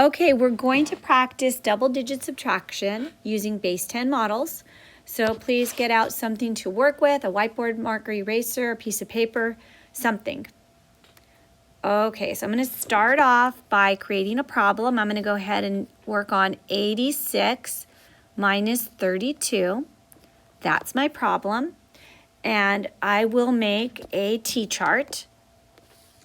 Okay, we're going to practice double-digit subtraction using base 10 models. So please get out something to work with, a whiteboard marker, eraser, a piece of paper, something. Okay, so I'm going to start off by creating a problem. I'm going to go ahead and work on 86 minus 32. That's my problem. And I will make a T-chart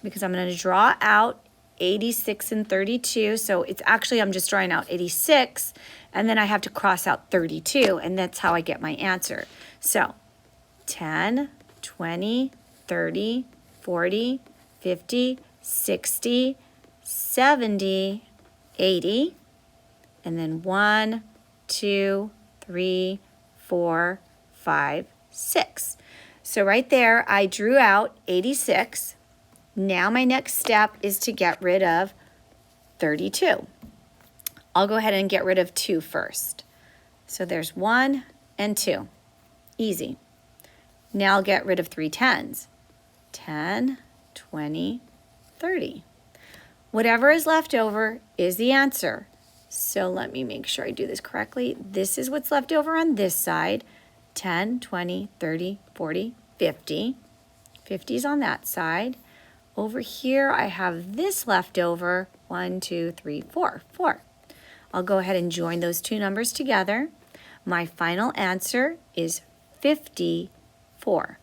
because I'm going to draw out 86 and 32. So it's actually, I'm just drawing out 86, and then I have to cross out 32, and that's how I get my answer. So 10, 20, 30, 40, 50, 60, 70, 80, and then 1, 2, 3, 4, 5, 6. So right there, I drew out 86. Now my next step is to get rid of 32. I'll go ahead and get rid of 2 first. So there's 1 and 2. Easy. Now I'll get rid of 3 tens. 10, 20, 30. Whatever is left over is the answer. So let me make sure I do this correctly. This is what's left over on this side. 10, 20, 30, 40, 50. 50 is on that side. Over here, I have this left over, 1, 2, 3, 4, 4. I'll go ahead and join those two numbers together. My final answer is 54.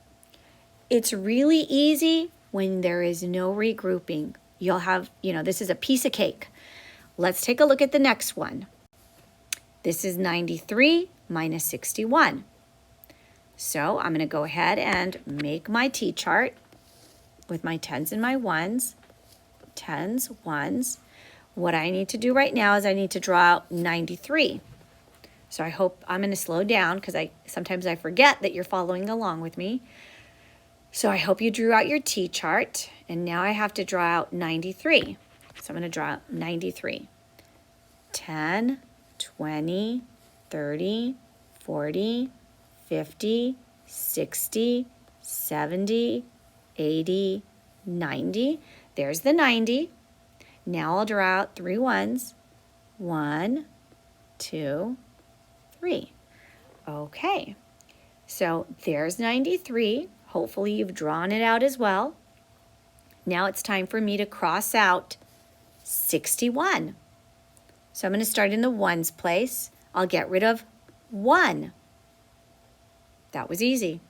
It's really easy when there is no regrouping. You'll have, this is a piece of cake. Let's take a look at the next one. This is 93 minus 61. So I'm going to go ahead and make my T-chart with my tens and my ones, tens, ones. What I need to do right now is I need to draw out 93. So I hope I'm going to slow down because sometimes I forget that you're following along with me. So I hope you drew out your T-chart, and now I have to draw out 93. So I'm going to draw out 93. 10, 20, 30, 40, 50, 60, 70, 80, 90. There's the 90. Now I'll draw out 3 ones. 1, 2, 3. Okay. So there's 93. Hopefully you've drawn it out as well. Now it's time for me to cross out 61. So I'm going to start in the ones place. I'll get rid of 1. That was easy.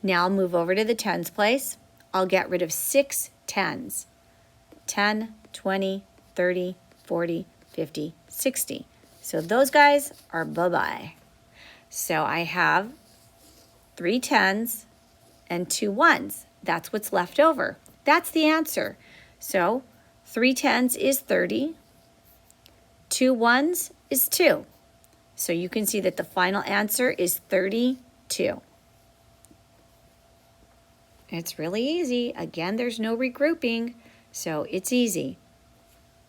Now I'll move over to the tens place. I'll get rid of 6 tens. 10, 20, 30, 40, 50, 60. So those guys are bye-bye. So I have 3 tens and 2 ones. That's what's left over. That's the answer. So 3 tens is 30. 2 ones is 2. So you can see that the final answer is 32. It's really easy. Again, there's no regrouping, so it's easy.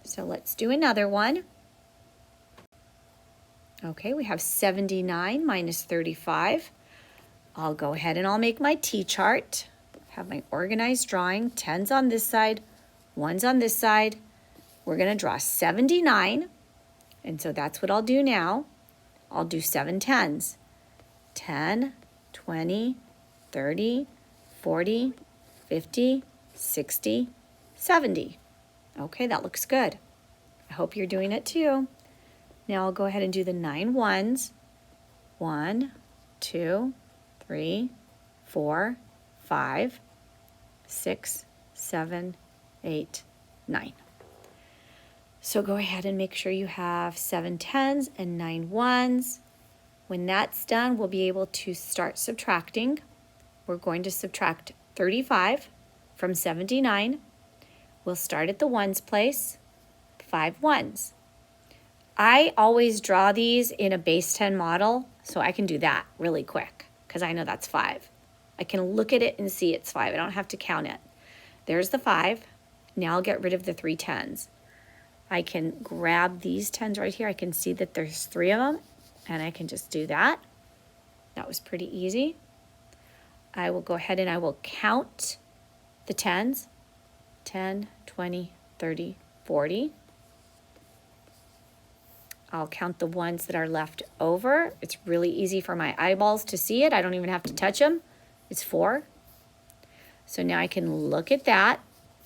So let's do another one. Okay, we have 79 minus 35. I'll go ahead and I'll make my T-chart. Have my organized drawing. Tens on this side, ones on this side. We're going to draw 79, and so that's what I'll do now. I'll do 7 tens. 10, 20, 30, 40, 50, 60, 70. Okay, that looks good. I hope you're doing it too. Now I'll go ahead and do the 9 ones. 1, 2, 3, 4, 5, 6, 7, 8, 9. So go ahead and make sure you have 7 tens and 9 ones. When that's done, we'll be able to start subtracting. We're going to subtract 35 from 79. We'll start at the ones place, 5 ones. I always draw these in a base 10 model, so I can do that really quick because I know that's 5. I can look at it and see it's 5. I don't have to count it. There's the 5. Now I'll get rid of the 3 tens. I can grab these tens right here. I can see that there's 3 of them, and I can just do that. That was pretty easy. I will go ahead and I will count the tens. 10, 20, 30, 40. I'll count the ones that are left over. It's really easy for my eyeballs to see it. I don't even have to touch them. It's 4. So now I can look at that.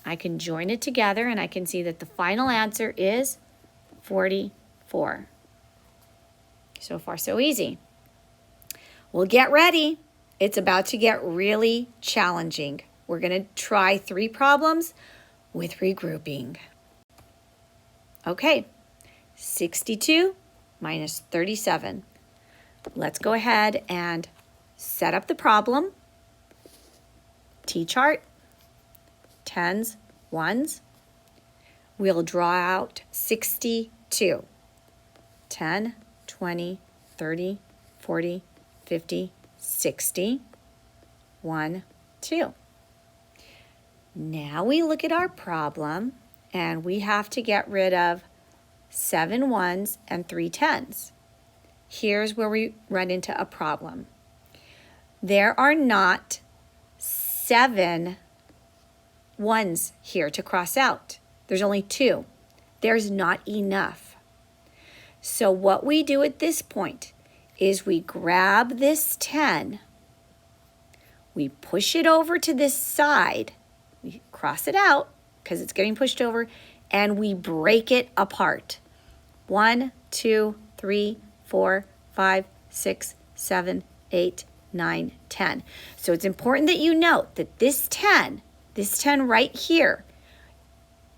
I can join it together and I can see that the final answer is 44. So far, so easy. Well, get ready. It's about to get really challenging. We're going to try 3 problems with regrouping. Okay, 62 minus 37. Let's go ahead and set up the problem. T-chart, tens, ones. We'll draw out 62. 10, 20, 30, 40, 50, 60, 1, 2. Now we look at our problem and we have to get rid of 7 ones and 3 tens. Here's where we run into a problem. There are not 7 ones here to cross out. There's only 2. There's not enough. So what we do at this point is we grab this 10, we push it over to this side, we cross it out because it's getting pushed over, and we break it apart. 1, 2, 3, 4, 5, 6, 7, 8, 9, 10. So it's important that you note that this 10 right here,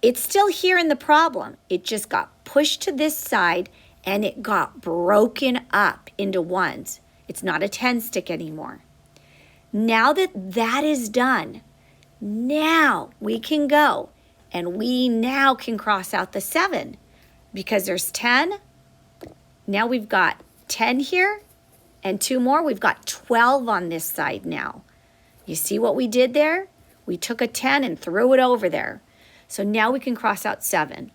it's still here in the problem. It just got pushed to this side and it got broken up into ones. It's not a 10 stick anymore. Now that that is done, now we can go and we now can cross out the 7 because there's 10. Now we've got 10 here and 2 more. We've got 12 on this side now. You see what we did there? We took a 10 and threw it over there. So now we can cross out 7.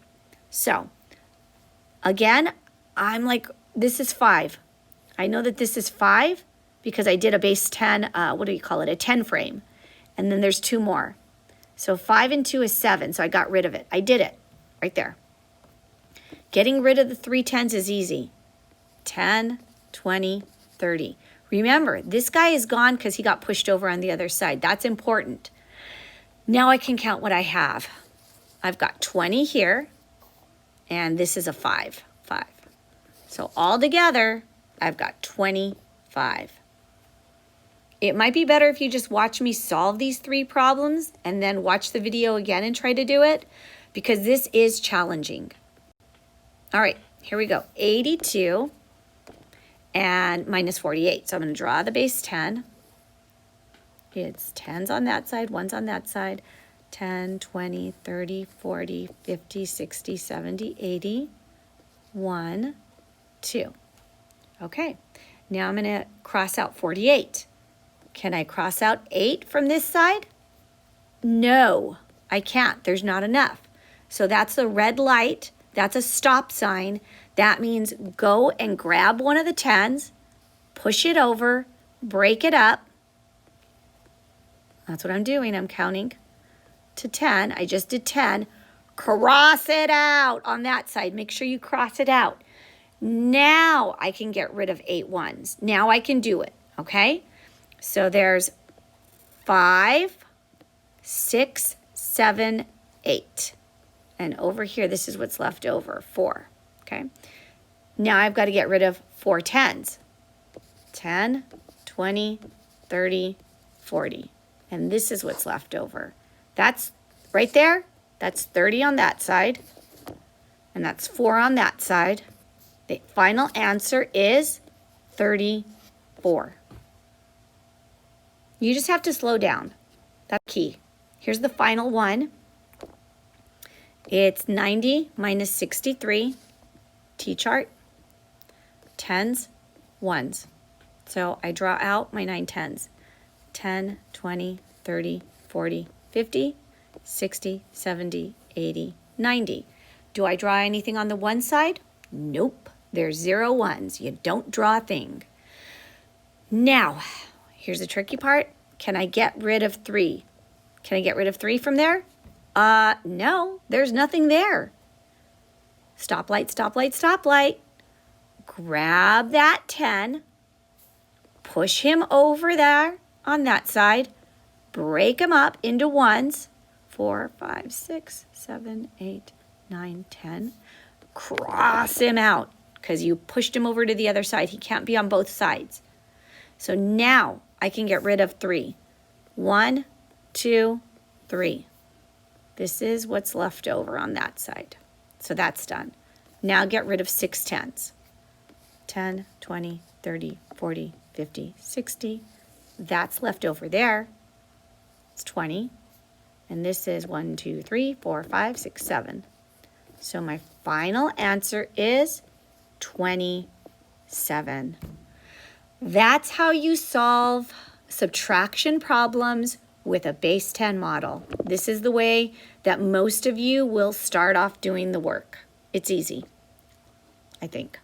So again, I'm like, this is 5. I know that this is 5 because I did a base 10, what do you call it? A 10 frame. And then there's 2 more. So 5 and 2 is 7. So I got rid of it. I did it right there. Getting rid of the 3 tens is easy. 10, 20, 30. Remember, this guy is gone because he got pushed over on the other side. That's important. Now I can count what I have. I've got 20 here, and this is a 5. 5. So all together, I've got 25. It might be better if you just watch me solve these 3 problems and then watch the video again and try to do it, because this is challenging. All right, here we go. 82 and minus 48. So I'm going to draw the base 10. It's 10s on that side, 1s on that side. 10, 20, 30, 40, 50, 60, 70, 80. 1, 2. Okay, now I'm going to cross out 48. Can I cross out 8 from this side? No, I can't. There's not enough. So that's a red light. That's a stop sign. That means go and grab one of the 10s, push it over, break it up. That's what I'm doing. I'm counting to 10. I just did 10. Cross it out on that side. Make sure you cross it out. Now I can get rid of 8 ones. Now I can do it, okay? So there's 5, 6, 7, 8. And over here, this is what's left over, 4, okay? Now I've got to get rid of 4 10s. 10, 20, 30, 40. And this is what's left over. That's right there. That's 30 on that side. And that's 4 on that side. The final answer is 34. You just have to slow down. That's key. Here's the final one. It's 90 minus 63. T-chart. 10s, 1s. So I draw out my 9 10s. 10, 20, 30, 40, 50, 60, 70, 80, 90. Do I draw anything on the one side? Nope. There's 0 ones. You don't draw a thing. Now, here's the tricky part. Can I get rid of 3? Can I get rid of 3 from there? No, there's nothing there. Stoplight, stoplight, stoplight. grab that 10, push him over there on that side, break him up into ones, 4, 5, 6, 7, 8, 9, 10. Cross him out because you pushed him over to the other side. He can't be on both sides. So now I can get rid of 3. 1, 2, 3. This is what's left over on that side. So that's done. Now get rid of 6 tens. 10, 20, 30, 40, 50, 60. That's left over there. It's 20. And this is 1, 2, 3, 4, 5, 6, 7. So my final answer is 27. That's how you solve subtraction problems with a base 10 model. This is the way that most of you will start off doing the work. It's easy, I think.